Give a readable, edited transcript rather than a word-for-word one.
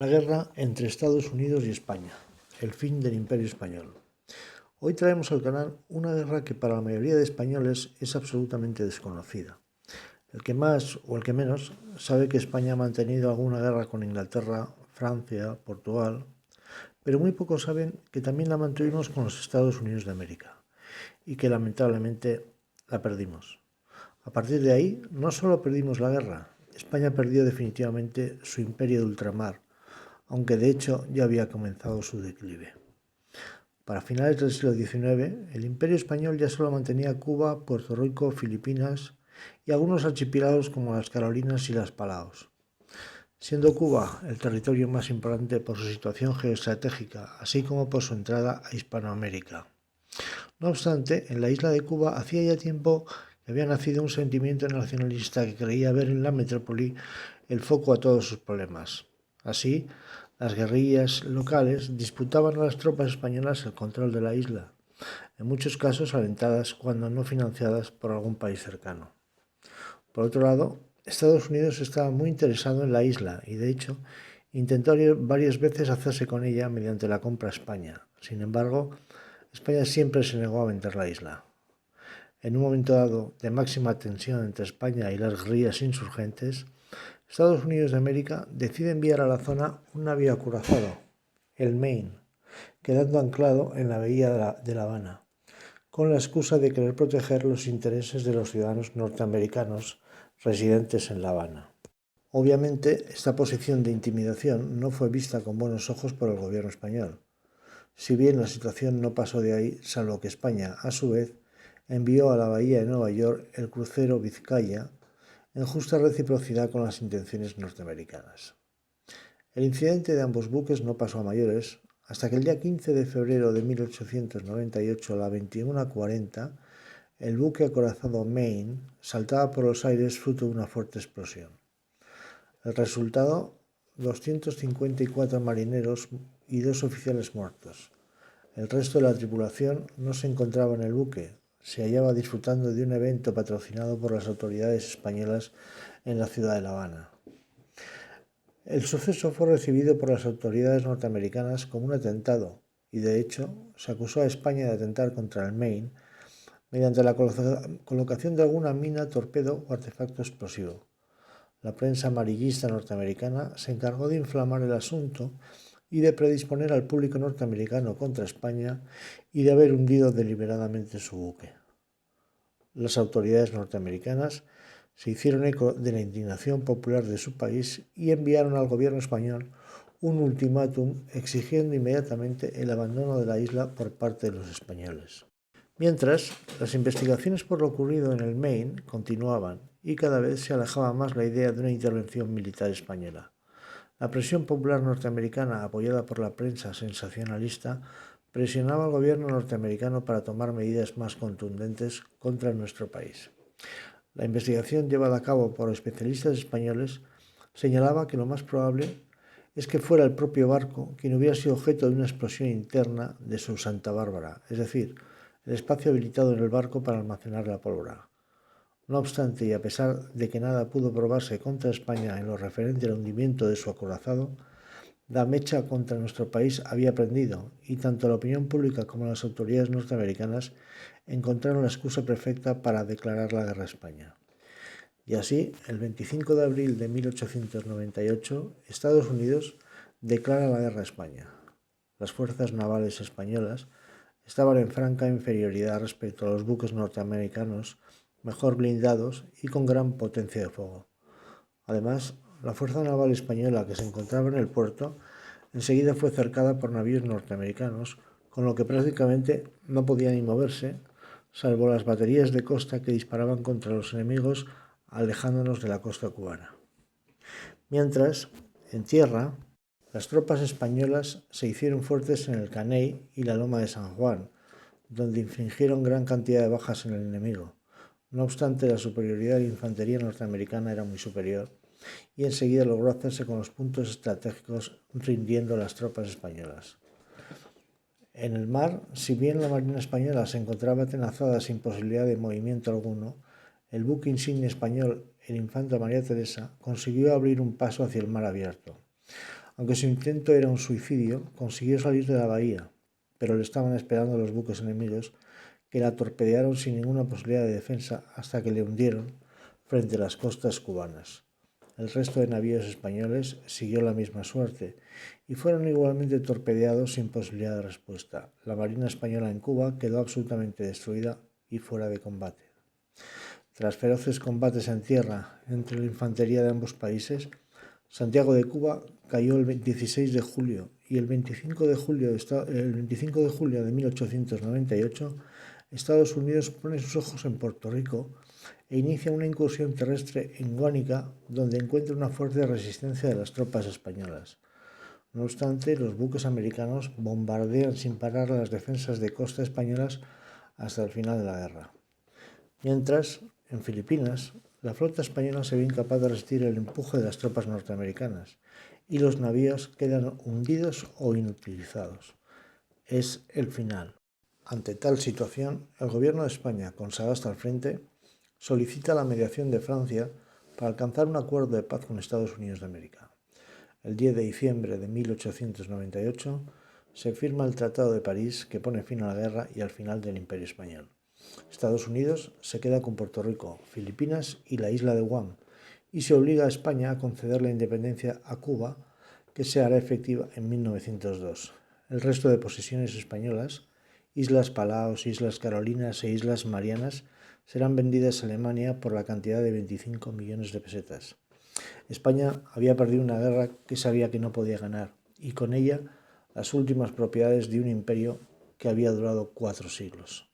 La guerra entre Estados Unidos y España, el fin del Imperio Español. Hoy traemos al canal una guerra que para la mayoría de españoles es absolutamente desconocida. El que más o el que menos sabe que España ha mantenido alguna guerra con Inglaterra, Francia, Portugal, pero muy pocos saben que también la mantuvimos con los Estados Unidos de América y que lamentablemente la perdimos. A partir de ahí, no solo perdimos la guerra, España perdió definitivamente su imperio de ultramar, aunque de hecho ya había comenzado su declive. Para finales del siglo XIX, el Imperio Español ya solo mantenía Cuba, Puerto Rico, Filipinas y algunos archipiélagos como las Carolinas y las Palaos. Siendo Cuba el territorio más importante por su situación geoestratégica, así como por su entrada a Hispanoamérica. No obstante, en la isla de Cuba hacía ya tiempo que había nacido un sentimiento nacionalista que creía ver en la metrópoli el foco a todos sus problemas. Así, las guerrillas locales disputaban a las tropas españolas el control de la isla, en muchos casos alentadas, cuando no financiadas, por algún país cercano. Por otro lado, Estados Unidos estaba muy interesado en la isla y, de hecho, intentó varias veces hacerse con ella mediante la compra a España. Sin embargo, España siempre se negó a vender la isla. En un momento dado de máxima tensión entre España y las guerrillas insurgentes, Estados Unidos de América decide enviar a la zona un navío acorazado, el Maine, quedando anclado en la bahía de La Habana, con la excusa de querer proteger los intereses de los ciudadanos norteamericanos residentes en La Habana. Obviamente, esta posición de intimidación no fue vista con buenos ojos por el gobierno español, si bien la situación no pasó de ahí, salvo que España, a su vez, envió a la bahía de Nueva York el crucero Vizcaya, en justa reciprocidad con las intenciones norteamericanas. El incidente de ambos buques no pasó a mayores hasta que el día 15 de febrero de 1898 a las 21:40 el buque acorazado Maine saltaba por los aires fruto de una fuerte explosión. El resultado, 254 marineros y 2 oficiales muertos. El resto de la tripulación no se encontraba en el buque, se hallaba disfrutando de un evento patrocinado por las autoridades españolas en la ciudad de La Habana. El suceso fue recibido por las autoridades norteamericanas como un atentado y, de hecho, se acusó a España de atentar contra el Maine mediante la colocación de alguna mina, torpedo o artefacto explosivo. La prensa amarillista norteamericana se encargó de inflamar el asunto y de predisponer al público norteamericano contra España y de haber hundido deliberadamente su buque. Las autoridades norteamericanas se hicieron eco de la indignación popular de su país y enviaron al gobierno español un ultimátum exigiendo inmediatamente el abandono de la isla por parte de los españoles. Mientras, las investigaciones por lo ocurrido en el Maine continuaban y cada vez se alejaba más la idea de una intervención militar española. La presión popular norteamericana, apoyada por la prensa sensacionalista, presionaba al gobierno norteamericano para tomar medidas más contundentes contra nuestro país. La investigación llevada a cabo por especialistas españoles señalaba que lo más probable es que fuera el propio barco quien hubiera sido objeto de una explosión interna de su Santa Bárbara, es decir, el espacio habilitado en el barco para almacenar la pólvora. No obstante, y a pesar de que nada pudo probarse contra España en lo referente al hundimiento de su acorazado, la mecha contra nuestro país había prendido y tanto la opinión pública como las autoridades norteamericanas encontraron la excusa perfecta para declarar la guerra a España. Y así, el 25 de abril de 1898, Estados Unidos declara la guerra a España. Las fuerzas navales españolas estaban en franca inferioridad respecto a los buques norteamericanos, mejor blindados y con gran potencia de fuego. Además, la fuerza naval española que se encontraba en el puerto enseguida fue cercada por navíos norteamericanos, con lo que prácticamente no podía ni moverse, salvo las baterías de costa que disparaban contra los enemigos alejándonos de la costa cubana. Mientras, en tierra, las tropas españolas se hicieron fuertes en el Caney y la Loma de San Juan, donde infligieron gran cantidad de bajas en el enemigo. No obstante, la superioridad de la infantería norteamericana era muy superior y enseguida logró hacerse con los puntos estratégicos, rindiendo a las tropas españolas. En el mar, si bien la marina española se encontraba atenazada sin posibilidad de movimiento alguno, el buque insignia español, el Infanta María Teresa, consiguió abrir un paso hacia el mar abierto. Aunque su intento era un suicidio, consiguió salir de la bahía, pero le estaban esperando los buques enemigos que la torpedearon sin ninguna posibilidad de defensa hasta que le hundieron frente a las costas cubanas. El resto de navíos españoles siguió la misma suerte y fueron igualmente torpedeados sin posibilidad de respuesta. La Marina española en Cuba quedó absolutamente destruida y fuera de combate. Tras feroces combates en tierra entre la infantería de ambos países, Santiago de Cuba cayó el 16 de julio y el 25 de julio de 1898 Estados Unidos pone sus ojos en Puerto Rico e inicia una incursión terrestre en Guánica, donde encuentra una fuerte resistencia de las tropas españolas. No obstante, los buques americanos bombardean sin parar las defensas de costa españolas hasta el final de la guerra. Mientras, en Filipinas, la flota española se ve incapaz de resistir el empuje de las tropas norteamericanas y los navíos quedan hundidos o inutilizados. Es el final. Ante tal situación, el gobierno de España, con Sagasta al frente, solicita la mediación de Francia para alcanzar un acuerdo de paz con Estados Unidos de América. El 10 de diciembre de 1898 se firma el Tratado de París que pone fin a la guerra y al final del Imperio Español. Estados Unidos se queda con Puerto Rico, Filipinas y la isla de Guam y se obliga a España a conceder la independencia a Cuba, que se hará efectiva en 1902. El resto de posesiones españolas, Islas Palaos, Islas Carolinas e Islas Marianas, serán vendidas a Alemania por la cantidad de 25 millones de pesetas. España había perdido una guerra que sabía que no podía ganar y con ella las últimas propiedades de un imperio que había durado 4 siglos.